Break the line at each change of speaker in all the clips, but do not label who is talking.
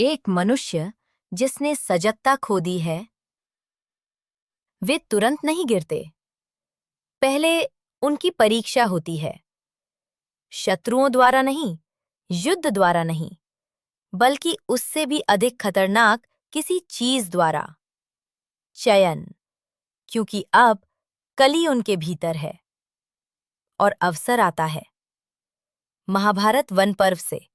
एक मनुष्य जिसने सजगता खो दी है, वे तुरंत नहीं गिरते। पहले उनकी परीक्षा होती है, शत्रुओं द्वारा नहीं, युद्ध द्वारा नहीं, बल्कि उससे भी अधिक खतरनाक किसी चीज द्वारा, चयन। क्योंकि अब कली उनके भीतर है और अवसर आता है। महाभारत वन पर्व से।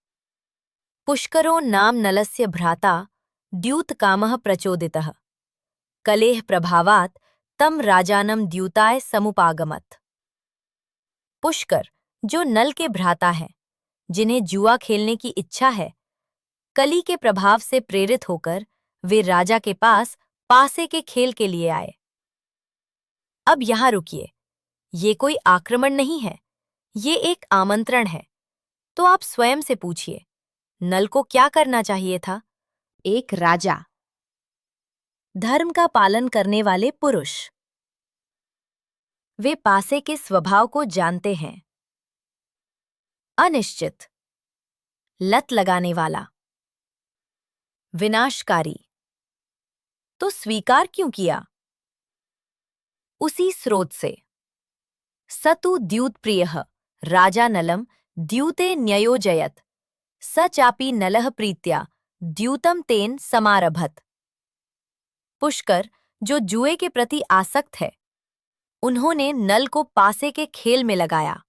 पुष्करो नाम नलस्य भ्राता द्यूतकामः प्रचोदितः कलेह प्रभावात् तम राजानम द्यूताय समुपागमत। पुष्कर, जो नल के भ्राता हैं, जिन्हें जुआ खेलने की इच्छा है, कली के प्रभाव से प्रेरित होकर वे राजा के पास पासे के खेल के लिए आए। अब यहां रुकिए, ये कोई आक्रमण नहीं है, ये एक आमंत्रण है। तो आप स्वयं से पूछिए, नल को क्या करना चाहिए था? एक राजा, धर्म का पालन करने वाले पुरुष। वे पासे के स्वभाव को जानते हैं। अनिश्चित, लत लगाने वाला, विनाशकारी। तो स्वीकार क्यों किया? उसी स्रोत से। सतु द्यूत प्रियः राजा नलम द्यूते न्ययोजयत स चापि नलः प्रीत्या द्यूतम तेन समारभत। पुष्कर, जो जुए के प्रति आसक्त है, उन्होंने नल को पासे के खेल में लगाया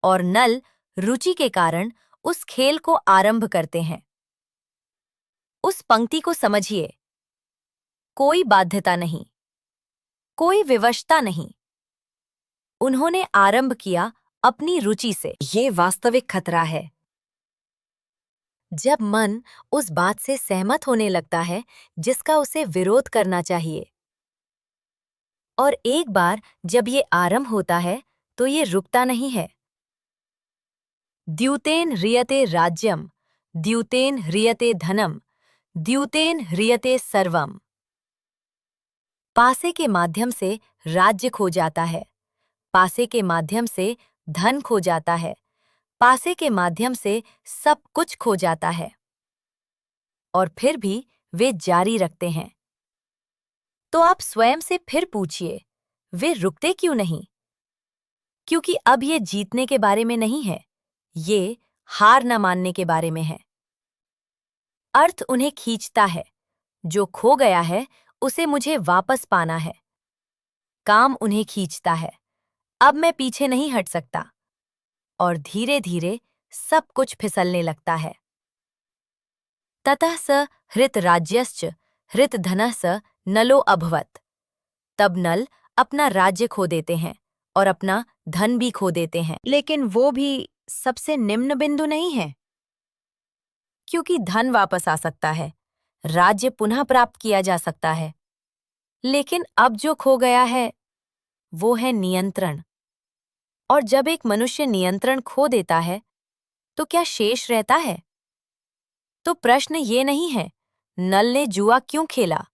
और नल रुचि के कारण उस खेल को आरंभ करते हैं। उस पंक्ति को समझिए, कोई बाध्यता नहीं, कोई विवशता नहीं। उन्होंने आरंभ किया अपनी रुचि से। ये वास्तविक खतरा है। जब मन उस बात से सहमत होने लगता है जिसका उसे विरोध करना चाहिए, और एक बार जब ये आरंभ होता है तो ये रुकता नहीं है। द्यूतेन ह्रियते राज्यम, द्यूतेन ह्रियते धनम, द्यूतेन ह्रियते सर्वम। पासे के माध्यम से राज्य खो जाता है, पासे के माध्यम से धन खो जाता है, पासे के माध्यम से सब कुछ खो जाता है। और फिर भी वे जारी रखते हैं। तो आप स्वयं से फिर पूछिए, वे रुकते क्यों नहीं? क्योंकि अब ये जीतने के बारे में नहीं है, ये हार न मानने के बारे में है। अर्थ उन्हें खींचता है, जो खो गया है उसे मुझे वापस पाना है। काम उन्हें खींचता है, अब मैं पीछे नहीं हट सकता। और धीरे धीरे सब कुछ फिसलने लगता है। ततः स हृतराज्यश्च हृतधनः स नलो अभवत्। तब नल अपना राज्य खो देते हैं और अपना धन भी खो देते हैं। लेकिन वो भी सबसे निम्न बिंदु नहीं है, क्योंकि धन वापस आ सकता है, राज्य पुनः प्राप्त किया जा सकता है। लेकिन अब जो खो गया है वो है नियंत्रण। और जब एक मनुष्य नियंत्रण खो देता है तो क्या शेष रहता है? तो प्रश्न ये नहीं है नल ने जुआ क्यों खेला।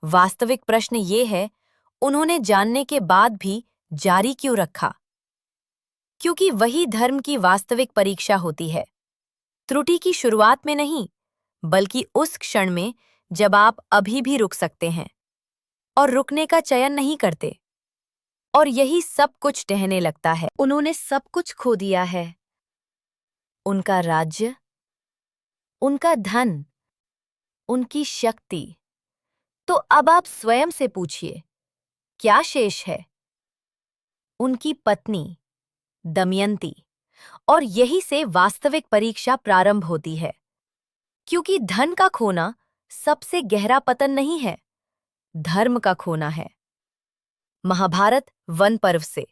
वास्तविक प्रश्न ये है, उन्होंने जानने के बाद भी जारी क्यों रखा? क्योंकि वही धर्म की वास्तविक परीक्षा होती है। त्रुटि की शुरुआत में नहीं, बल्कि उस क्षण में जब आप अभी भी रुक सकते हैं और रुकने का चयन नहीं करते। और यही सब कुछ टहने लगता है। उन्होंने सब कुछ खो दिया है, उनका राज्य, उनका धन, उनकी शक्ति। तो अब आप स्वयं से पूछिए, क्या शेष है? उनकी पत्नी दमयंती। और यही से वास्तविक परीक्षा प्रारंभ होती है। क्योंकि धन का खोना सबसे गहरा पतन नहीं है, धर्म का खोना है। महाभारत वन पर्व से।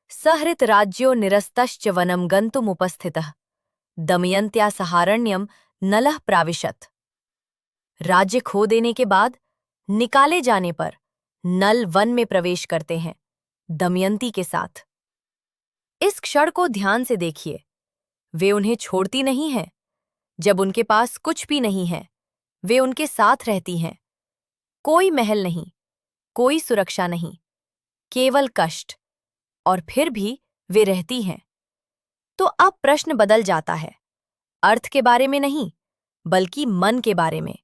सहृत राज्यो निरस्तश्च वनम गन्तुमुपस्थितः दमयन्त्या सहारण्यम नलः प्राविशत। राज्य खो देने के बाद, निकाले जाने पर, नल वन में प्रवेश करते हैं दमयंती के साथ। इस क्षण को ध्यान से देखिए, वे उन्हें छोड़ती नहीं हैं। जब उनके पास कुछ भी नहीं है, वे उनके साथ रहती हैं। कोई महल नहीं, कोई सुरक्षा नहीं, केवल कष्ट। और फिर भी वे रहती हैं। तो अब प्रश्न बदल जाता है, अर्थ के बारे में नहीं, बल्कि मन के बारे में,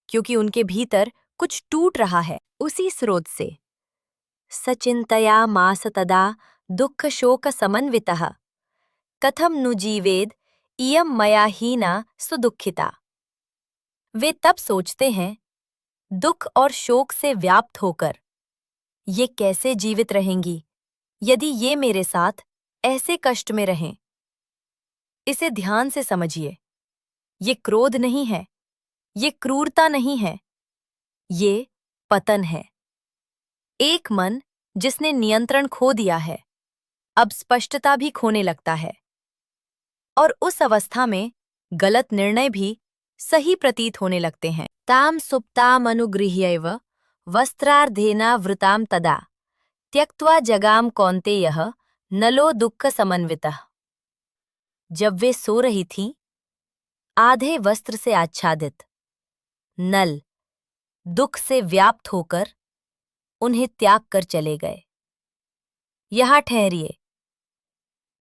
क्योंकि उनके भीतर कुछ टूट रहा है। उसी स्रोत से सचिंतया मास तदा दुःख शोक समन्वितः कथम नु जीवेद इयं मया हीना सुदुःखिता। वे तब सोचते हैं, दुख और शोक से व्याप्त होकर, ये कैसे जीवित रहेंगी यदि ये मेरे साथ ऐसे कष्ट में रहें। इसे ध्यान से समझिए। ये क्रोध नहीं है, ये क्रूरता नहीं है, ये पतन है। एक मन जिसने नियंत्रण खो दिया है, अब स्पष्टता भी खोने लगता है, और उस अवस्था में गलत निर्णय भी सही प्रतीत होने लगते हैं। ताम सुप्ताम अनुगृह्यैव वस्त्रार्धेना वृताम तदा त्यक्त्वा जगाम कौन्तेयः नलो दुःख समन्वितः। जब वे सो रही थीं, आधे वस्त्र से आच्छादित, नल दुख से व्याप्त होकर उन्हें त्याग कर चले गए। यहां ठहरिए,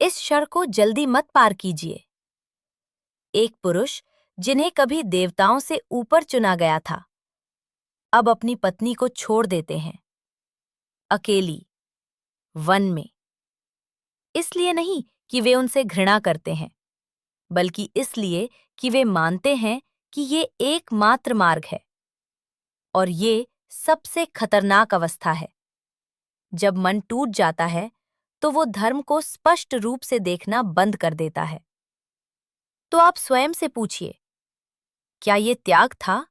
इस क्षण को जल्दी मत पार कीजिए। एक पुरुष जिन्हें कभी देवताओं से ऊपर चुना गया था, अब अपनी पत्नी को छोड़ देते हैं, अकेली, वन में। इसलिए नहीं कि वे उनसे घृणा करते हैं, बल्कि इसलिए कि वे मानते हैं कि ये एकमात्र मार्ग है, और ये सबसे खतरनाक अवस्था है। जब मन टूट जाता है तो वो धर्म को स्पष्ट रूप से देखना बंद कर देता है। तो आप स्वयं से पूछिए, क्या ये त्याग था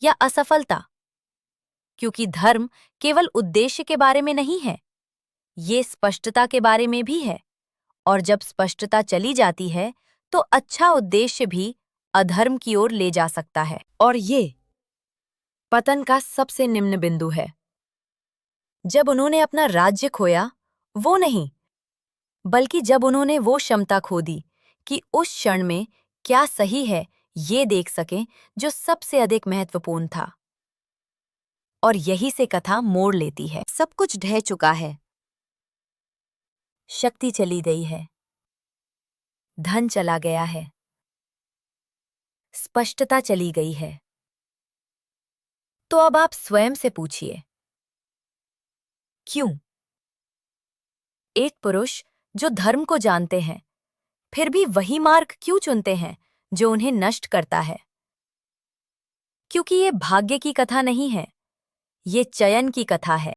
या असफलता? क्योंकि धर्म केवल उद्देश्य के बारे में नहीं है, ये स्पष्टता के बारे में भी है, और जब स्पष्टता चली जाती है तो अच्छा उद्देश्य भी अधर्म की ओर ले जा सकता है। और ये पतन का सबसे निम्न बिंदु है। जब उन्होंने अपना राज्य खोया, वो नहीं, बल्कि जब उन्होंने वो क्षमता खो दी कि उस क्षण में क्या सही है ये देख सकें जो सबसे अधिक महत्वपूर्ण था। और यही से कथा मोड़ लेती है। सब कुछ ढह चुका है, शक्ति चली गई है, धन चला गया है, स्पष्टता चली गई है। तो अब आप स्वयं से पूछिए, क्यों? एक पुरुष जो धर्म को जानते हैं, फिर भी वही मार्ग क्यों चुनते हैं जो उन्हें नष्ट करता है? क्योंकि ये भाग्य की कथा नहीं है, ये चयन की कथा है।